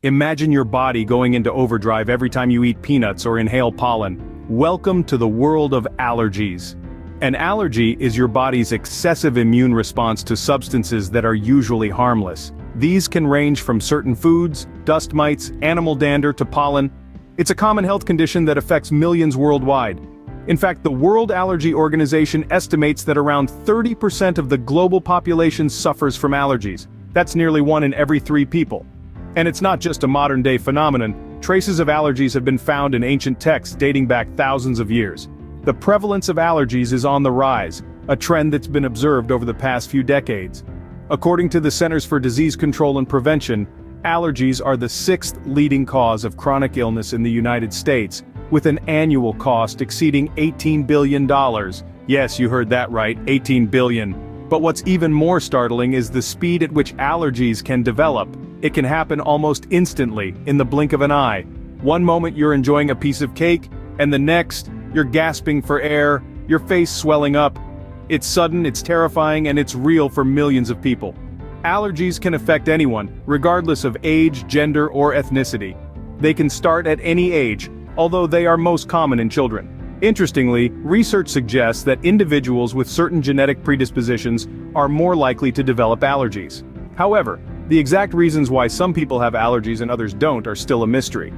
Imagine your body going into overdrive every time you eat peanuts or inhale pollen. Welcome to the world of allergies. An allergy is your body's excessive immune response to substances that are usually harmless. These can range from certain foods, dust mites, animal dander to pollen. It's a common health condition that affects millions worldwide. In fact, the World Allergy Organization estimates that around 30% of the global population suffers from allergies. That's nearly 1 in every 3 people. And it's not just a modern-day phenomenon. Traces of allergies have been found in ancient texts dating back thousands of years. The prevalence of allergies is on the rise, a trend that's been observed over the past few decades. According to the Centers for Disease Control and Prevention, allergies are the 6th leading cause of chronic illness in the United States, with an annual cost exceeding $18 billion. Yes, you heard that right, $18 billion. But what's even more startling is the speed at which allergies can develop. It can happen almost instantly, in the blink of an eye. One moment you're enjoying a piece of cake, and the next, you're gasping for air, your face swelling up. It's sudden, it's terrifying, and it's real for millions of people. Allergies can affect anyone, regardless of age, gender, or ethnicity. They can start at any age, although they are most common in children. Interestingly, research suggests that individuals with certain genetic predispositions are more likely to develop allergies. However, the exact reasons why some people have allergies and others don't are still a mystery.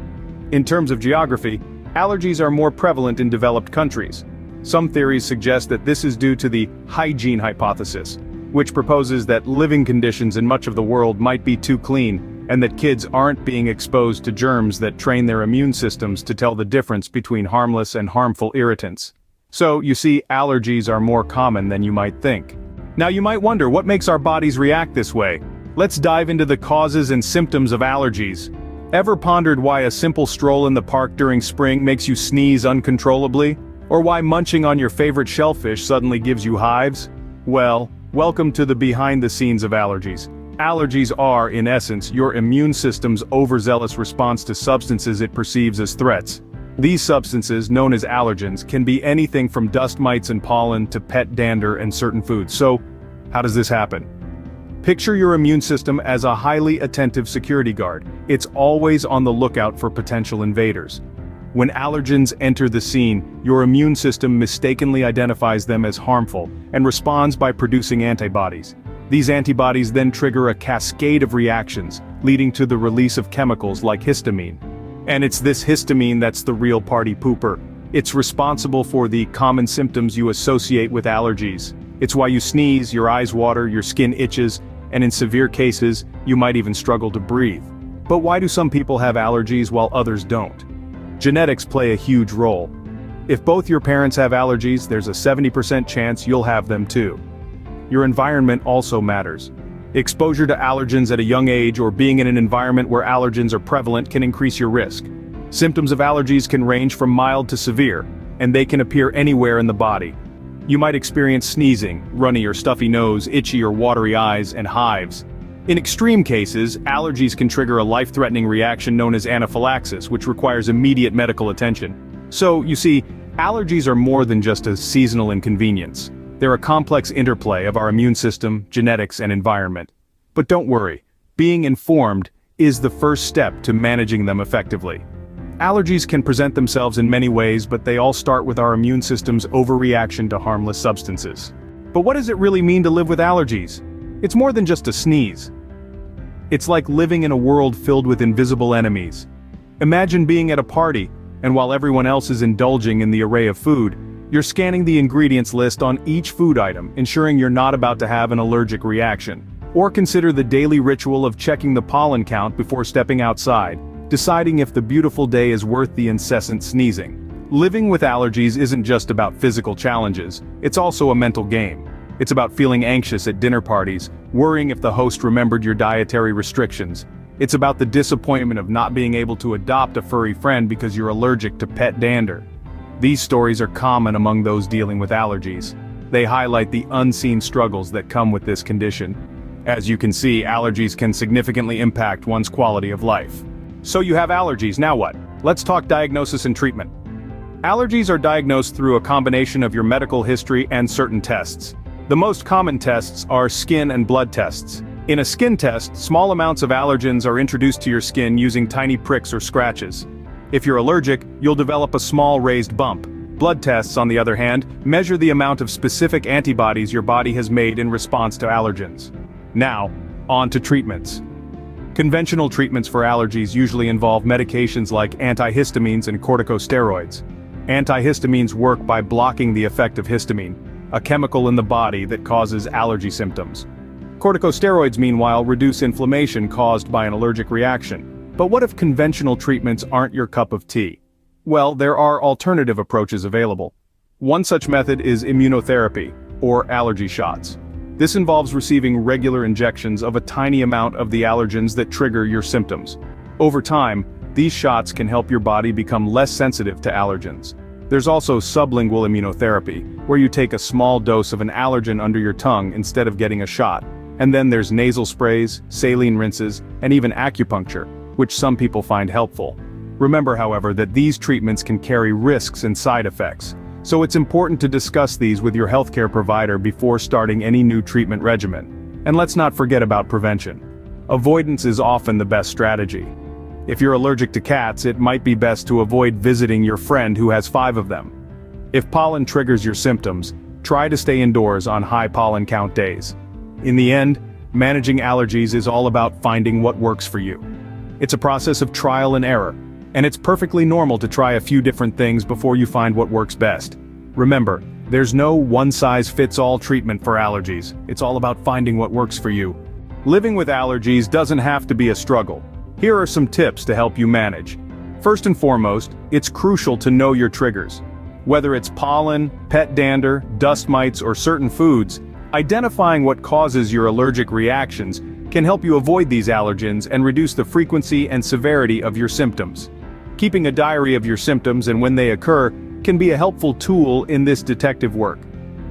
In terms of geography, allergies are more prevalent in developed countries. Some theories suggest that this is due to the hygiene hypothesis, which proposes that living conditions in much of the world might be too clean, and that kids aren't being exposed to germs that train their immune systems to tell the difference between harmless and harmful irritants. So, you see, allergies are more common than you might think. Now you might wonder what makes our bodies react this way. Let's dive into the causes and symptoms of allergies. Ever pondered why a simple stroll in the park during spring makes you sneeze uncontrollably? Or why munching on your favorite shellfish suddenly gives you hives? Well, welcome to the behind the scenes of allergies. Allergies are, in essence, your immune system's overzealous response to substances it perceives as threats. These substances, known as allergens, can be anything from dust mites and pollen to pet dander and certain foods. So, how does this happen? Picture your immune system as a highly attentive security guard. It's always on the lookout for potential invaders. When allergens enter the scene, your immune system mistakenly identifies them as harmful and responds by producing antibodies. These antibodies then trigger a cascade of reactions, leading to the release of chemicals like histamine. And it's this histamine that's the real party pooper. It's responsible for the common symptoms you associate with allergies. It's why you sneeze, your eyes water, your skin itches, and in severe cases, you might even struggle to breathe. But why do some people have allergies while others don't? Genetics play a huge role. If both your parents have allergies, there's a 70% chance you'll have them too. Your environment also matters. Exposure to allergens at a young age or being in an environment where allergens are prevalent can increase your risk. Symptoms of allergies can range from mild to severe, and they can appear anywhere in the body. You might experience sneezing, runny or stuffy nose, itchy or watery eyes, and hives. In extreme cases, allergies can trigger a life-threatening reaction known as anaphylaxis, which requires immediate medical attention. So, you see, allergies are more than just a seasonal inconvenience. They're a complex interplay of our immune system, genetics, and environment. But don't worry, being informed is the first step to managing them effectively. Allergies can present themselves in many ways, but they all start with our immune system's overreaction to harmless substances. But what does it really mean to live with allergies? It's more than just a sneeze. It's like living in a world filled with invisible enemies. Imagine being at a party, and while everyone else is indulging in the array of food, you're scanning the ingredients list on each food item, ensuring you're not about to have an allergic reaction. Or consider the daily ritual of checking the pollen count before stepping outside, deciding if the beautiful day is worth the incessant sneezing. Living with allergies isn't just about physical challenges, it's also a mental game. It's about feeling anxious at dinner parties, worrying if the host remembered your dietary restrictions. It's about the disappointment of not being able to adopt a furry friend because you're allergic to pet dander. These stories are common among those dealing with allergies. They highlight the unseen struggles that come with this condition. As you can see, allergies can significantly impact one's quality of life. So you have allergies, now what? Let's talk diagnosis and treatment. Allergies are diagnosed through a combination of your medical history and certain tests. The most common tests are skin and blood tests. In a skin test, small amounts of allergens are introduced to your skin using tiny pricks or scratches. If you're allergic, you'll develop a small raised bump. Blood tests, on the other hand, measure the amount of specific antibodies your body has made in response to allergens. Now, on to treatments. Conventional treatments for allergies usually involve medications like antihistamines and corticosteroids. Antihistamines work by blocking the effect of histamine, a chemical in the body that causes allergy symptoms. Corticosteroids, meanwhile, reduce inflammation caused by an allergic reaction. But what if conventional treatments aren't your cup of tea? Well, there are alternative approaches available. One such method is immunotherapy, or allergy shots. This involves receiving regular injections of a tiny amount of the allergens that trigger your symptoms. Over time, these shots can help your body become less sensitive to allergens. There's also sublingual immunotherapy, where you take a small dose of an allergen under your tongue instead of getting a shot. And then there's nasal sprays, saline rinses, and even acupuncture, which some people find helpful. Remember, however, that these treatments can carry risks and side effects, so it's important to discuss these with your healthcare provider before starting any new treatment regimen. And let's not forget about prevention. Avoidance is often the best strategy. If you're allergic to cats, it might be best to avoid visiting your friend who has 5 of them. If pollen triggers your symptoms, try to stay indoors on high pollen count days. In the end, managing allergies is all about finding what works for you. It's a process of trial and error, and it's perfectly normal to try a few different things before you find what works best. Remember, there's no one-size-fits-all treatment for allergies. It's all about finding what works for you. Living with allergies doesn't have to be a struggle. Here are some tips to help you manage. First and foremost, it's crucial to know your triggers. Whether it's pollen, pet dander, dust mites, or certain foods, identifying what causes your allergic reactions can help you avoid these allergens and reduce the frequency and severity of your symptoms. Keeping a diary of your symptoms and when they occur can be a helpful tool in this detective work.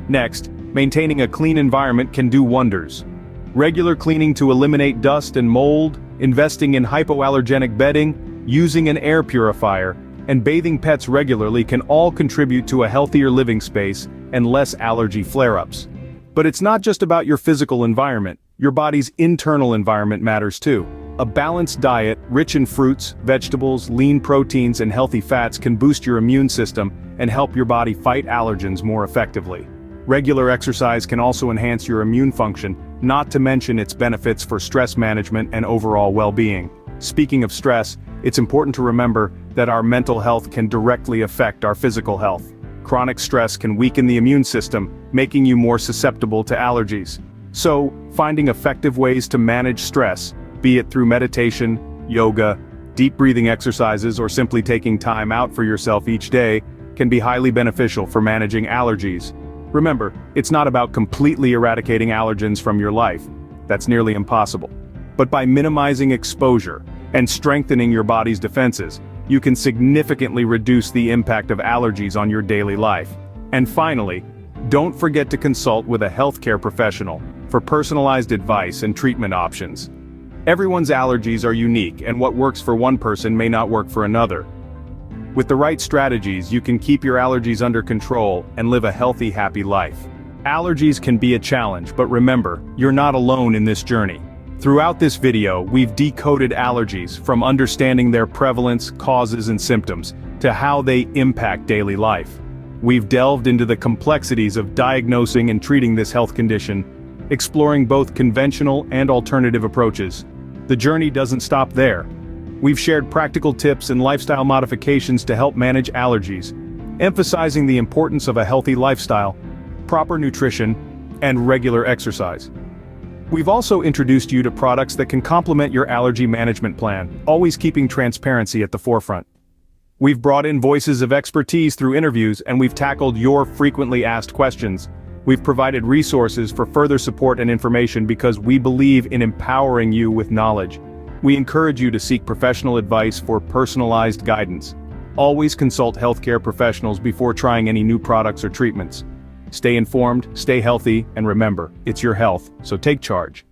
Next, maintaining a clean environment can do wonders. Regular cleaning to eliminate dust and mold, investing in hypoallergenic bedding, using an air purifier, and bathing pets regularly can all contribute to a healthier living space and less allergy flare-ups. But it's not just about your physical environment. Your body's internal environment matters too. A balanced diet, rich in fruits, vegetables, lean proteins, and healthy fats can boost your immune system and help your body fight allergens more effectively. Regular exercise can also enhance your immune function, not to mention its benefits for stress management and overall well-being. Speaking of stress, it's important to remember that our mental health can directly affect our physical health. Chronic stress can weaken the immune system, making you more susceptible to allergies. So, finding effective ways to manage stress, be it through meditation, yoga, deep breathing exercises, or simply taking time out for yourself each day, can be highly beneficial for managing allergies. Remember, it's not about completely eradicating allergens from your life. That's nearly impossible. But by minimizing exposure and strengthening your body's defenses, you can significantly reduce the impact of allergies on your daily life. And finally, don't forget to consult with a healthcare professional for personalized advice and treatment options. Everyone's allergies are unique, and what works for one person may not work for another. With the right strategies, you can keep your allergies under control and live a healthy, happy life. Allergies can be a challenge, but remember, you're not alone in this journey. Throughout this video, we've decoded allergies, from understanding their prevalence, causes, and symptoms, to how they impact daily life. We've delved into the complexities of diagnosing and treating this health condition, exploring both conventional and alternative approaches. The journey doesn't stop there. We've shared practical tips and lifestyle modifications to help manage allergies, emphasizing the importance of a healthy lifestyle, proper nutrition, and regular exercise. We've also introduced you to products that can complement your allergy management plan, always keeping transparency at the forefront. We've brought in voices of expertise through interviews, and we've tackled your frequently asked questions. We've provided resources for further support and information because we believe in empowering you with knowledge. We encourage you to seek professional advice for personalized guidance. Always consult healthcare professionals before trying any new products or treatments. Stay informed, stay healthy, and remember, it's your health, so take charge.